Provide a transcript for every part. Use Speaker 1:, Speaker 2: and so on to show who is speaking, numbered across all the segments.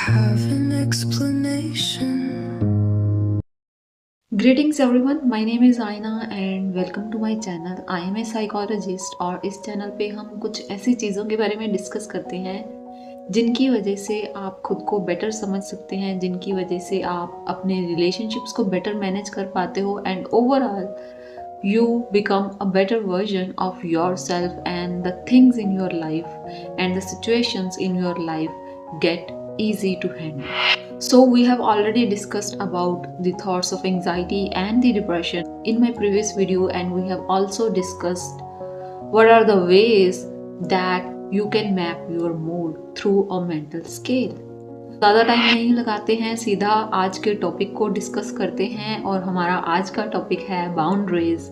Speaker 1: have an explanation.
Speaker 2: Greetings everyone, my name is Aina and welcome to my channel. I am a psychologist और इस channel पे हम कुछ ऐसी चीज़ों के बारे में डिस्कस करते हैं जिनकी वजह से आप खुद को बेटर समझ सकते हैं, जिनकी वजह से आप अपने रिलेशनशिप्स को बेटर मैनेज कर पाते हो and overall you become a better version of yourself and the things in your life and the situations in your life get easy to handle. So we have already discussed about the thoughts of anxiety and the depression in my previous video, and we have also discussed what are the ways that you can map your mood through a mental scale. ज़्यादा time नहीं लगाते हैं, सीधा आज के topic को discuss करते हैं और हमारा आज का टॉपिक है boundaries.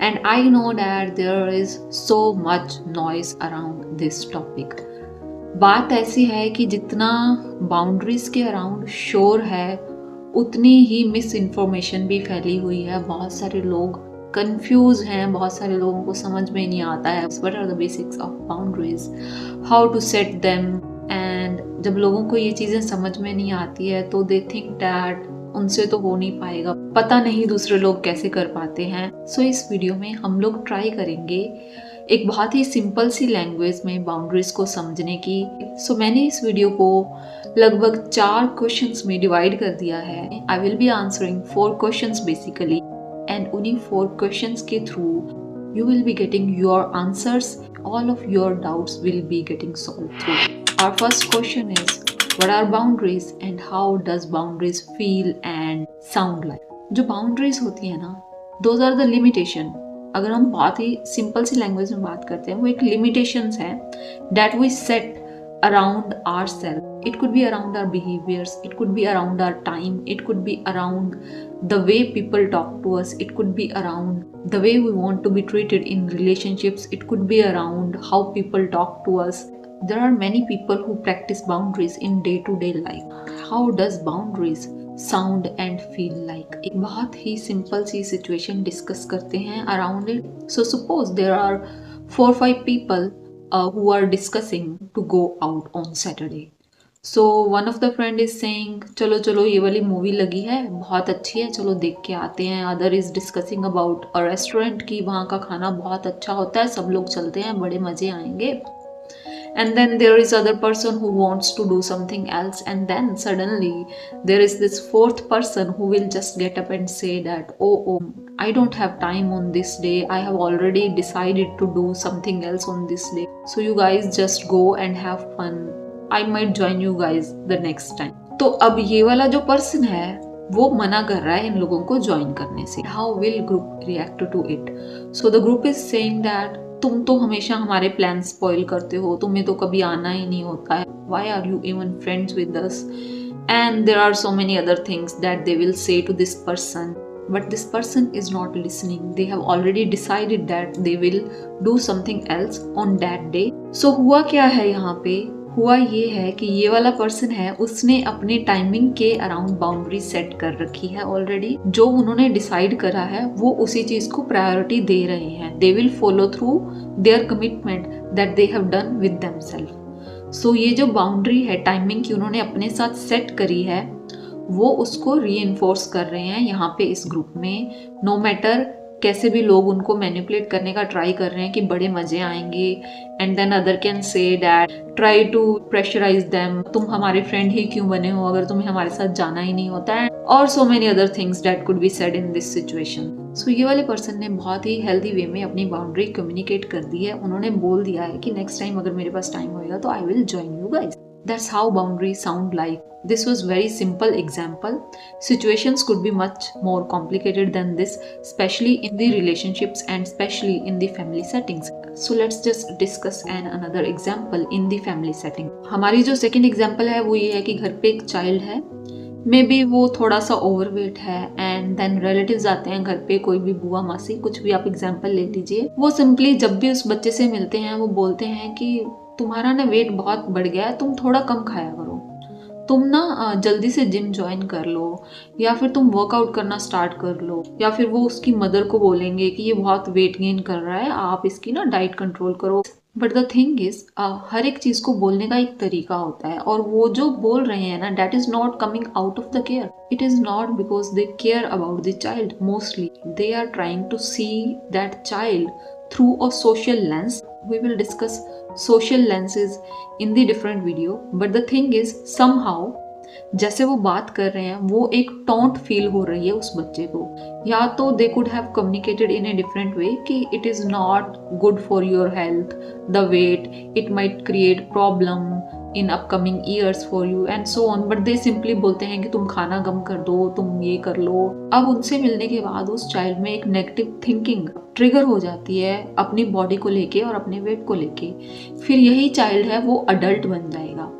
Speaker 2: And I know that there is so much noise around this topic. बात ऐसी है कि जितना बाउंड्रीज के अराउंड शोर है उतनी ही मिस इन्फॉर्मेशन भी फैली हुई है. बहुत सारे लोग कंफ्यूज हैं, बहुत सारे लोगों को समझ में नहीं आता है what are the basics of boundaries, how to set them. And जब लोगों को ये चीज़ें समझ में नहीं आती है तो दे थिंक दैट उनसे तो हो नहीं पाएगा, पता नहीं दूसरे लोग कैसे कर पाते हैं. सो इस वीडियो में हम लोग ट्राई करेंगे एक बहुत ही सिंपल सी लैंग्वेज में बाउंड्रीज को समझने की. सो मैंने इस वीडियो को लगभग 4 क्वेश्चंस में डिवाइड कर दिया है. I will be answering 4 questions basically and उन्हीं 4 क्वेश्चंस के through you will be getting your answers. All of your doubts will be getting solve through. Our first question is what are boundaries and how does boundaries feel and sound like. जो boundaries होती है ना, those are the limitation. अगर हम बहुत ही simple सी language में बात करते हैं, वो एक लिमिटेशंस है that we set around ourselves. It could be around our behaviors, it could be around our time, it could be around the way people talk to us, it could be around the way we want to be treated in relationships, it could be around how people talk to us. There are many people who practice boundaries in day-to-day life. How does boundaries sound and feel like? एक बहुत ही simple सी situation discuss करते हैं around it. So suppose there are 4-5 people who are discussing to go out on Saturday. So one of the friend is saying चलो चलो ये वाली मूवी लगी है, बहुत अच्छी है, चलो देख के आते हैं. Other is discussing about a restaurant की वहाँ का खाना बहुत अच्छा होता है, सब लोग चलते हैं, बड़े मजे आएंगे. And then there is other person who wants to do something else, and then suddenly there is this fourth person who will just get up and say that oh I don't have time on this day, I have already decided to do something else on this day, so you guys just go and have fun, I might join you guys the next time. तो अब ये वाला जो person है वो मना कर रहा है इन लोगों को ज्वाइन करने से. How will group react to it? So the group is saying that तुम तो हमेशा हमारे प्लान स्पॉइल करते हो, तुम्हें तो कभी आना ही नहीं होता है, why are you even friends with us. And there are so many other things that they will say to this person, but this person is not listening. They have already decided that they will do something else on that day. So हुआ क्या है यहाँ पे? हुआ ये है कि ये वाला पर्सन है, उसने अपने टाइमिंग के अराउंड बाउंड्री सेट कर रखी है ऑलरेडी. जो उन्होंने डिसाइड करा है वो उसी चीज को प्रायोरिटी दे रहे हैं. They will follow through their commitment that they have done with themselves. So ये जो बाउंड्री है टाइमिंग की उन्होंने अपने साथ सेट करी है, वो उसको रीइंफोर्स कर रहे हैं यहाँ पे इस ग्रुप में. नो मैटर कैसे भी लोग उनको मैनिपुलेट करने का ट्राई कर रहे हैं कि बड़े मजे आएंगे. And then other can say that try to pressurise them, तुम हमारे फ्रेंड ही क्यों बने हो अगर तुम्हें हमारे साथ जाना ही नहीं होता है, और so many other things that could be said in this situation. So ये वाले पर्सन ने बहुत ही हेल्दी वे में अपनी बाउंड्री कम्युनिकेट कर दी है. उन्होंने बोल दिया है कि नेक्स्ट टाइम अगर मेरे पास टाइम होएगा तो I will join you guys. That's how boundaries sound like. This was very simple example. Situations could be much more complicated than this, especially in the relationships and especially in the family settings. So let's just discuss another example in the family setting. हमारी जो second example है वो ये है कि घर पे एक child है, मे बी वो थोड़ा सा ओवरवेट है, एंड देन रिलेटिव्स आते हैं घर पे, कोई भी बुआ मासी कुछ भी आप एग्जाम्पल ले लीजिए. वो सिंपली जब भी उस बच्चे से मिलते हैं वो बोलते हैं कि तुम्हारा ना वेट बहुत बढ़ गया है, तुम थोड़ा कम खाया करो, तुम ना जल्दी से जिम ज्वाइन कर लो, या फिर तुम वर्कआउट करना स्टार्ट कर लो. या फिर वो उसकी मदर को बोलेंगे कि ये बहुत वेट गेन कर रहा है, आप इसकी ना डाइट कंट्रोल करो. बट द थिंग इज हर एक चीज को बोलने का एक तरीका होता है, और वो जो बोल रहे हैं ना, that is not coming out of the care. It is not because they care about the child. Mostly they are trying to see that child through a social lens. We will discuss social lenses in the different video, but the thing is somehow जैसे वो बात कर रहे हैं वो एक taunt feel हो रही है उस बच्चे को. या तो they could have communicated in a different way कि it is not good for your health, the weight, it might create problem in upcoming years for you and so on, but they simply बोलते हैं कि तुम खाना कम कर दो, तुम ये कर लो. अब उनसे मिलने के बाद उस चाइल्ड में एक नेगेटिव थिंकिंग ट्रिगर हो जाती है अपनी बॉडी को लेके और अपने वेट को लेके. फिर यही चाइल्ड है वो अडल्ट बन जाएगा.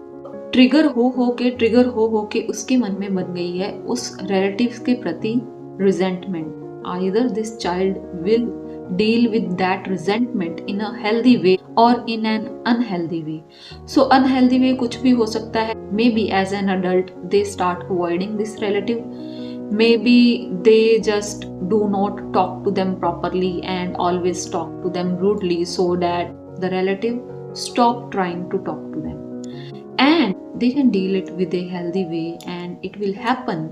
Speaker 2: ट्रिगर हो के उसके मन में बन गई है उस रिलेटिव्स के प्रति resentment. Either this child will deal with that resentment in a healthy way or in an unhealthy way. So unhealthy way कुछ भी हो सकता है. Maybe as an adult they start avoiding this relative. Maybe they just do not talk to them properly and always talk to them rudely so that the relative stop trying to talk to them. And they can deal it with a healthy way, and it will happen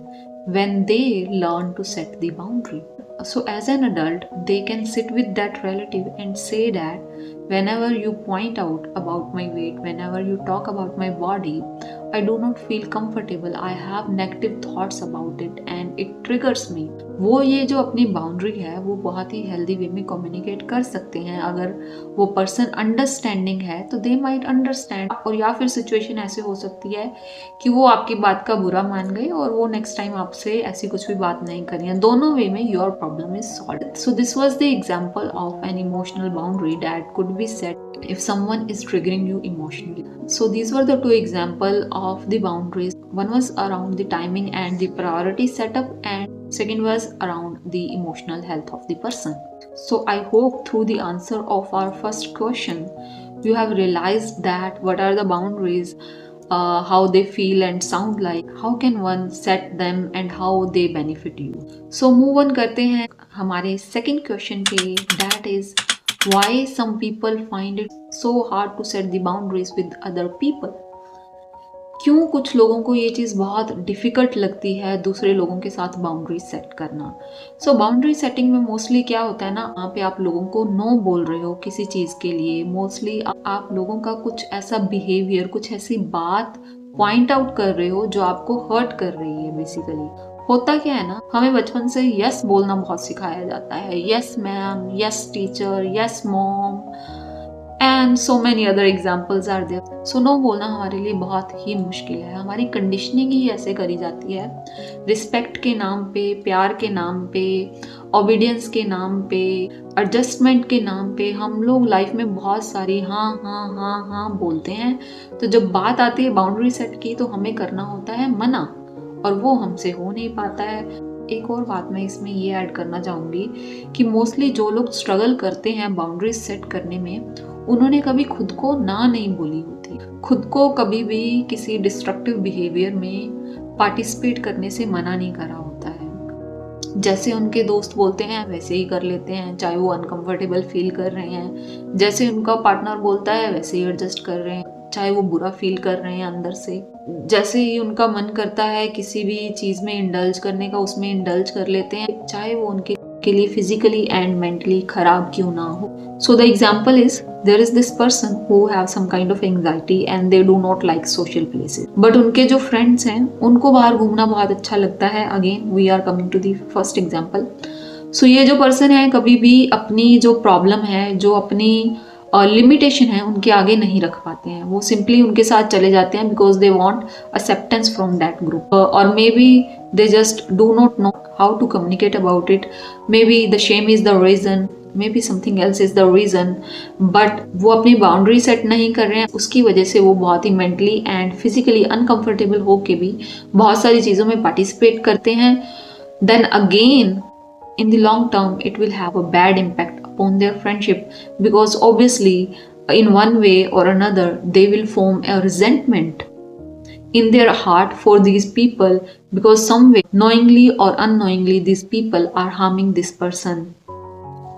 Speaker 2: when they learn to set the boundary. So as an adult, they can sit with that relative and say that whenever you point out about my weight, whenever you talk about my body, I do not feel comfortable. I have negative thoughts about it and it triggers me. वो ये जो अपनी boundary है वो बहुत ही healthy वे में communicate कर सकते हैं. अगर वो पर्सन अंडरस्टैंडिंग है तो दे माइट अंडरस्टैंड. और या फिर सिचुएशन ऐसे हो सकती है कि वो आपकी बात का बुरा मान गए और वो नेक्स्ट टाइम आपसे ऐसी कुछ भी बात नहीं करें. दोनों वे में your problem is solve. So this was the example of an emotional boundary that could B set if someone is triggering you emotionally. So these were the two examples of the boundaries. One was around the timing and the priority setup, and second was around the emotional health of the person. So I hope through the answer of our first question you have realized that what are the boundaries, how they feel and sound like, how can one set them and how they benefit you. So move on करते हैं हमारे second question पे, that is why some people find it so hard to set the boundaries with other people. क्यों कुछ लोगों को ये चीज़ बहुत डिफ़िकल्ट लगती है दूसरे लोगों के साथ बाउंड्री सेट करना. सो बाउंड्री सेटिंग में मोस्टली क्या होता है ना, वहाँ पे आप लोगों को नो बोल रहे हो किसी चीज़ के लिए. मोस्टली आप लोगों का कुछ ऐसा बिहेवियर, कुछ ऐसी बात पॉइंट आउट कर रहे हो जो आपको हर्ट कर रही है. बेसिकली होता क्या है ना, हमें बचपन से यस बोलना बहुत सिखाया जाता है. Yes ma'am, yes teacher, yes mom and so many other examples are there. So no बोलना हमारे लिए बहुत ही मुश्किल है. हमारी कंडीशनिंग ही ऐसे करी जाती है. रिस्पेक्ट के नाम पे, प्यार के नाम पे, ओबीडियंस के नाम पे, एडजस्टमेंट के नाम पे हम लोग लाइफ में बहुत सारी हाँ हाँ हाँ हाँ बोलते हैं. तो जब बात आती है बाउंड्री सेट की तो हमें करना होता है मना, और वो हमसे हो नहीं पाता है. एक और बात मैं इसमें ये ऐड करना चाहूँगी कि मोस्टली जो लोग स्ट्रगल करते हैं बाउंड्रीज सेट करने में, उन्होंने कभी खुद को ना नहीं बोली होती. खुद को कभी भी किसी डिस्ट्रक्टिव बिहेवियर में पार्टिसिपेट करने से मना नहीं करा होता है. जैसे उनके दोस्त बोलते हैं वैसे ही कर लेते हैं, चाहे वो अनकंफर्टेबल फील कर रहे हैं. जैसे उनका पार्टनर बोलता है वैसे ही एडजस्ट कर रहे हैं, चाहे वो बुरा फील कर रहे हैं अंदर से. जैसे ही उनका मन करता है किसी भी चीज़ में इंडल्ज करने का, उसमें इंडल्ज कर लेते हैं, चाहे वो उनके लिए फिजिकली एंड मेंटली खराब क्यों ना हो. So the example is there is this person who have some kind of anxiety and they do not like social places, but उनके जो फ्रेंड्स हैं उनको बाहर घूमना बहुत अच्छा लगता है. Again we are coming to the first example. So ये जो पर्सन है कभी भी अपनी जो प्रॉब्लम है, जो अपनी लिमिटेशन है, उनके आगे नहीं रख पाते हैं. वो सिंपली उनके साथ चले जाते हैं because they want acceptance from that group, और maybe they just do not know how to communicate about it. Maybe the shame is the reason, maybe something else is the reason, but वो अपनी boundary set नहीं कर रहे हैं. उसकी वजह से वो बहुत ही मेंटली एंड फिजिकली अनकंफर्टेबल होके भी बहुत सारी चीज़ों में पार्टिसिपेट करते हैं. Then again in the long term it will have a bad impact upon their friendship, because obviously in one way or another they will form a resentment in their heart for these people, because some way knowingly or unknowingly these people are harming this person,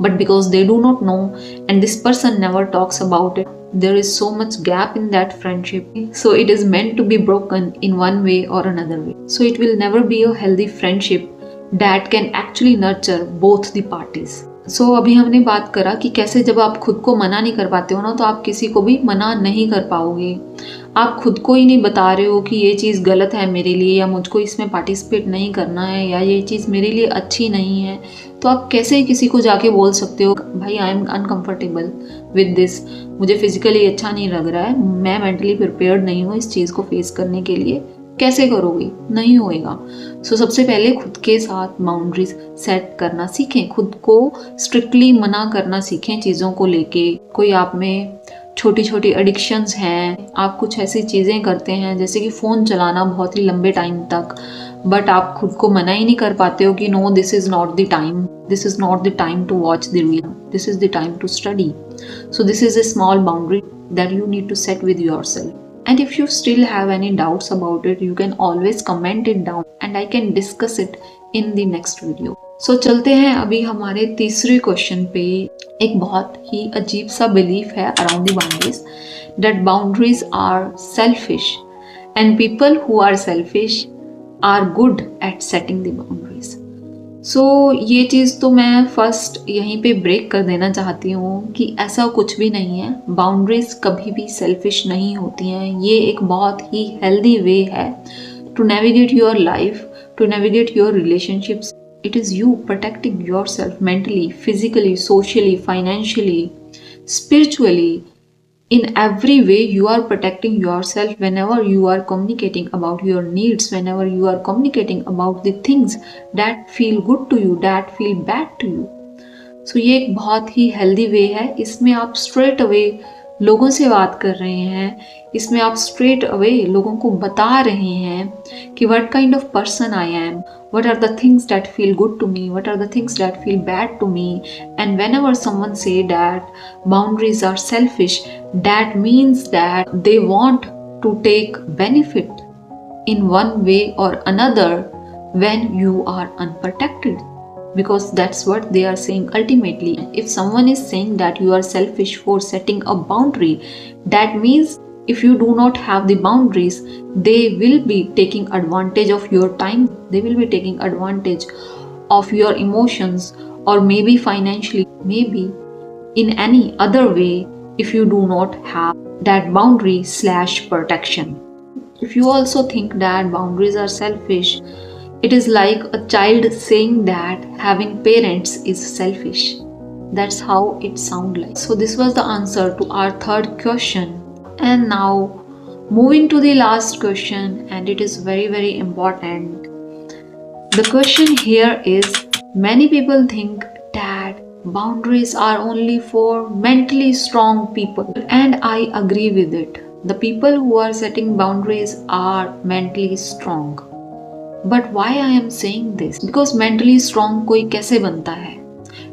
Speaker 2: but because they do not know and this person never talks about it, there is so much gap in that friendship, so it is meant to be broken in one way or another way. So it will never be a healthy friendship that can actually nurture both the parties. So अभी हमने बात करा कि कैसे जब आप खुद को मना नहीं कर पाते हो ना, तो आप किसी को भी मना नहीं कर पाओगे। आप खुद को ही नहीं बता रहे हो कि ये चीज़ गलत है मेरे लिए, या मुझको इसमें पार्टिसिपेट नहीं करना है, या ये चीज़ मेरे लिए अच्छी नहीं है, तो आप कैसे किसी को जाके बोल सकते हो भाई I am uncomfortable with this, मुझे फिजिकली अच्छा नहीं लग रहा है, मैं मेंटली प्रिपेयर्ड नहीं हूँ इस चीज़ को फेस करने के लिए। कैसे करोगे? नहीं होएगा। सो सबसे पहले खुद के साथ बाउंड्रीज सेट करना सीखें, खुद को स्ट्रिक्टली मना करना सीखें चीज़ों को लेके। कोई आप में छोटी छोटी एडिक्शंस हैं, आप कुछ ऐसी चीज़ें करते हैं जैसे कि फ़ोन चलाना बहुत ही लंबे टाइम तक, बट आप खुद को मना ही नहीं कर पाते हो कि no this is not the time, this is not the time to watch the reel, this is the time to study. So this is a small boundary that you need to set with yourself. And if you still have any doubts about it, you can always comment it down and I can discuss it in the next video. So चलते हैं अभी हमारे तीसरे question पे। एक बहुत ही अजीब सा बिलीफ है around the boundaries, that boundaries are selfish and people who are selfish are good at setting the boundaries. सो ये चीज़ तो मैं फर्स्ट यहीं पे ब्रेक कर देना चाहती हूँ कि ऐसा कुछ भी नहीं है। बाउंड्रीज कभी भी सेल्फिश नहीं होती हैं। ये एक बहुत ही हेल्दी वे है to navigate your life, to navigate your relationships. It is you protecting your self mentally, physically, socially, financially, spiritually. In every way you are protecting yourself whenever you are communicating about your needs, whenever you are communicating about the things that feel good to you, that feel bad to you. So ये एक बहुत ही healthy way है। इसमें आप straight away लोगों से बात कर रहे हैं, इसमें आप straight away लोगों को बता रहे हैं कि what kind of person I am, what are the things that feel good to me, what are the things that feel bad to me. And whenever someone say that boundaries are selfish, that means that they want to take benefit in one way or another when you are unprotected. Because that's what they are saying ultimately. If someone is saying that you are selfish for setting a boundary, that means if you do not have the boundaries, they will be taking advantage of your time, they will be taking advantage of your emotions, or maybe financially, maybe in any other way if you do not have that boundary / protection. If you also think that boundaries are selfish, it is like a child saying that having parents is selfish. That's how it sounds like. So this was the answer to our third question. And now moving to the last question, and it is very, very important. The question here is, many people think that boundaries are only for mentally strong people, and I agree with it. The people who are setting boundaries are mentally strong. But why I am saying this? Because mentally strong कोई कैसे बनता है?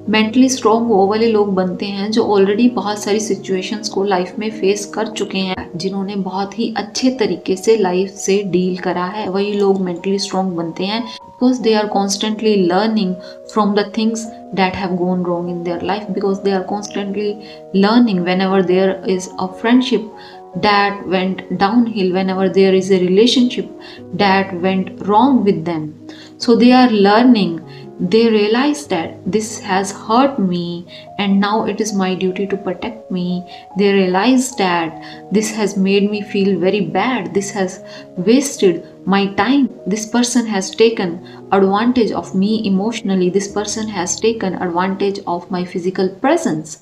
Speaker 2: Mentally strong वो वाले लोग बनते हैं जो ऑलरेडी बहुत सारी सिचुएशंस को लाइफ में फेस कर चुके हैं, जिन्होंने बहुत ही अच्छे तरीके से लाइफ से डील करा है, वही लोग मेंटली स्ट्रॉन्ग बनते हैं। Because they are constantly learning from the things that have gone wrong in their life, because they are constantly learning whenever there is a friendship that went downhill, whenever there is a relationship that went wrong with them. So they are learning, they realize that this has hurt me and now it is my duty to protect me. They realize that this has made me feel very bad, this has wasted my time, this person has taken advantage of me emotionally, this person has taken advantage of my physical presence.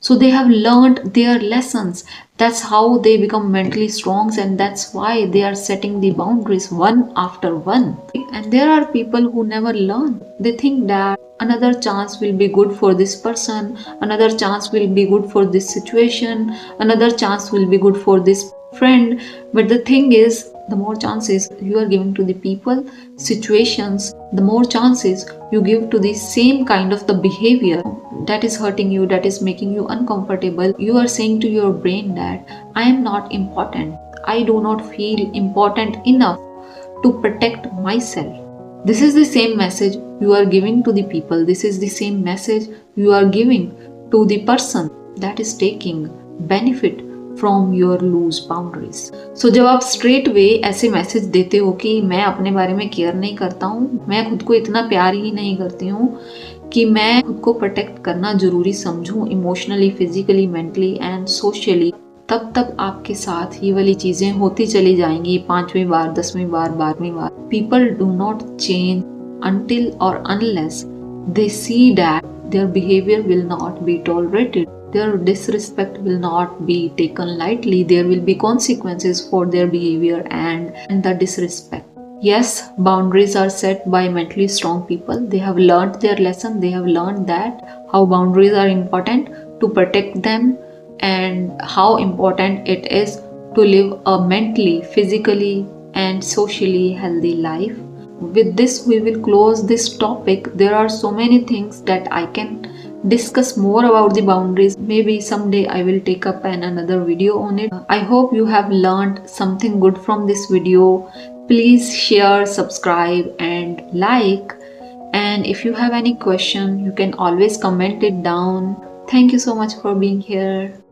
Speaker 2: So they have learned their lessons. That's how they become mentally strong, and that's why they are setting the boundaries one after one. And there are people who never learn. They think that another chance will be good for this person, another chance will be good for this situation, another chance will be good for this friend. But the thing is, the more chances you are giving to the people, situations, the more chances you give to the same kind of the behavior that is hurting you, that is making you uncomfortable. You are saying to your brain that I am not important, I do not feel important enough to protect myself. This is the same message you are giving to the people. This is the same message you are giving to the person that is taking benefit from your loose boundaries. So जब आप straight way ऐसे message देते हो कि मैं अपने बारे में केयर नहीं करता हूँ, मैं खुद को इतना प्यार ही नहीं करती हूँ कि मैं खुद को प्रोटेक्ट करना जरूरी समझूं emotionally, physically, mentally and socially, तब आपके साथ ये वाली चीजें होती चली जाएंगी 5वीं बार, 10वीं बार, 12वीं बार. People do not change until or unless they see that their behavior will not be tolerated. Their disrespect will not be taken lightly. There will be consequences for their behavior and the disrespect. Yes, boundaries are set by mentally strong people. They have learned their lesson. They have learned that how boundaries are important to protect them and how important it is to live a mentally, physically, and socially healthy life. With this, we will close this topic. There are so many things that I can discuss more about the boundaries. Maybe someday I will take up another video on it. I hope you have learned something good from this video. Please share, subscribe and like. And if you have any question, you can always comment it down. Thank you so much for being here.